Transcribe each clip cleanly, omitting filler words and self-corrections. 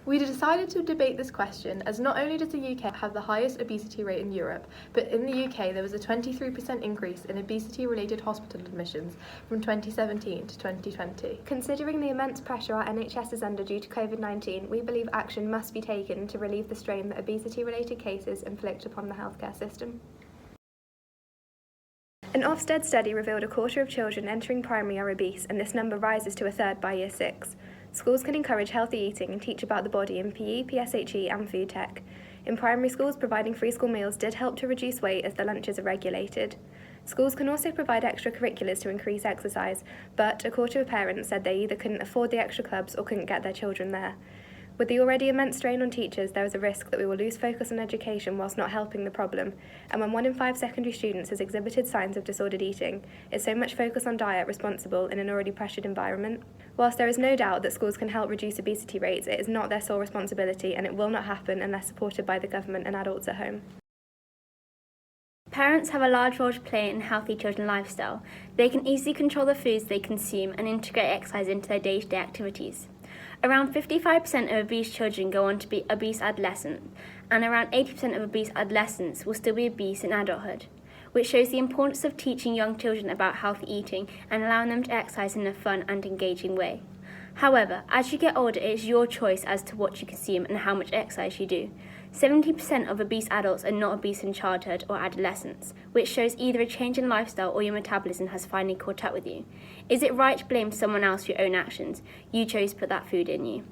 We decided to debate this question as not only does the UK have the highest obesity rate in Europe, but in the UK there was a 23% increase in obesity-related hospital admissions from 2017 to 2020. Considering the immense pressure our NHS is under due to COVID-19, we believe action must be taken to relieve the strain that obesity-related cases inflict upon the healthcare system. An Ofsted study revealed a quarter of children entering primary are obese, and this number rises to a third by year 6. Schools can encourage healthy eating and teach about the body in PE, PSHE and food tech. In primary schools, providing free school meals did help to reduce weight as the lunches are regulated. Schools can also provide extracurriculars to increase exercise, but a quarter of parents said they either couldn't afford the extra clubs or couldn't get their children there. With the already immense strain on teachers, there is a risk that we will lose focus on education whilst not helping the problem, and when 1 in 5 secondary students has exhibited signs of disordered eating, is so much focus on diet responsible in an already pressured environment? Whilst there is no doubt that schools can help reduce obesity rates, it is not their sole responsibility, and it will not happen unless supported by the government and adults at home. Parents have a large role to play in a healthy children's lifestyle. They can easily control the foods they consume and integrate exercise into their day-to-day activities. Around 55% of obese children go on to be obese adolescents, and around 80% of obese adolescents will still be obese in adulthood, which shows the importance of teaching young children about healthy eating and allowing them to exercise in a fun and engaging way. However, as you get older, it is your choice as to what you consume and how much exercise you do. 70% of obese adults are not obese in childhood or adolescence, which shows either a change in lifestyle or your metabolism has finally caught up with you. Is it right to blame someone else for your own actions? You chose to put that food in you.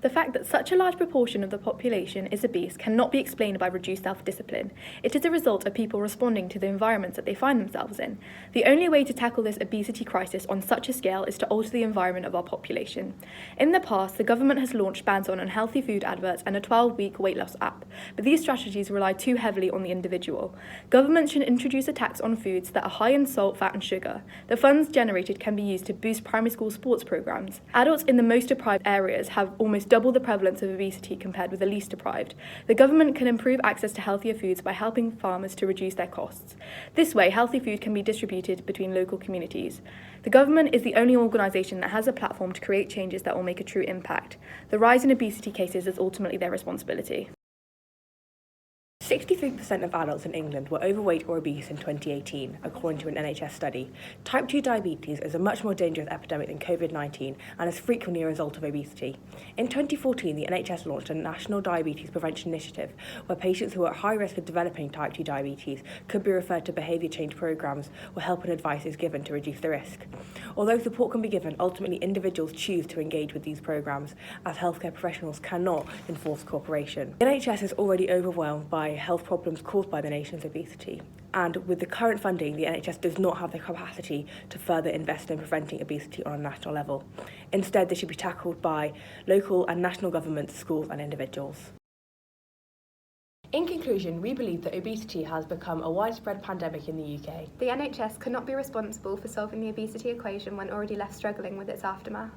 The fact that such a large proportion of the population is obese cannot be explained by reduced self-discipline. It is a result of people responding to the environments that they find themselves in. The only way to tackle this obesity crisis on such a scale is to alter the environment of our population. In the past, the government has launched bans on unhealthy food adverts and a 12-week weight loss app, but these strategies rely too heavily on the individual. Government should introduce a tax on foods that are high in salt, fat and sugar. The funds generated can be used to boost primary school sports programs. Adults in the most deprived areas have almost double the prevalence of obesity compared with the least deprived. The government can improve access to healthier foods by helping farmers to reduce their costs. This way, healthy food can be distributed between local communities. The government is the only organisation that has a platform to create changes that will make a true impact. The rise in obesity cases is ultimately their responsibility. 63% of adults in England were overweight or obese in 2018, according to an NHS study. Type 2 diabetes is a much more dangerous epidemic than COVID-19 and is frequently a result of obesity. In 2014, the NHS launched a national diabetes prevention initiative where patients who are at high risk of developing type 2 diabetes could be referred to behaviour change programmes where help and advice is given to reduce the risk. Although support can be given, ultimately individuals choose to engage with these programmes as healthcare professionals cannot enforce cooperation. The NHS is already overwhelmed by health problems caused by the nation's obesity, and with the current funding, the NHS does not have the capacity to further invest in preventing obesity on a national level. Instead, this should be tackled by local and national governments, schools and individuals. In conclusion, we believe that obesity has become a widespread pandemic in the UK. The NHS cannot be responsible for solving the obesity equation when already left struggling with its aftermath.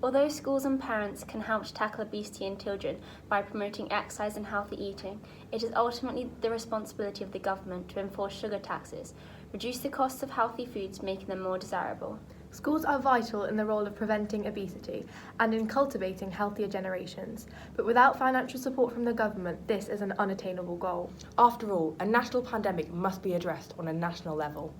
Although schools and parents can help to tackle obesity in children by promoting exercise and healthy eating, it is ultimately the responsibility of the government to enforce sugar taxes, reduce the costs of healthy foods, making them more desirable. Schools are vital in the role of preventing obesity and in cultivating healthier generations, but without financial support from the government, this is an unattainable goal. After all, a national pandemic must be addressed on a national level.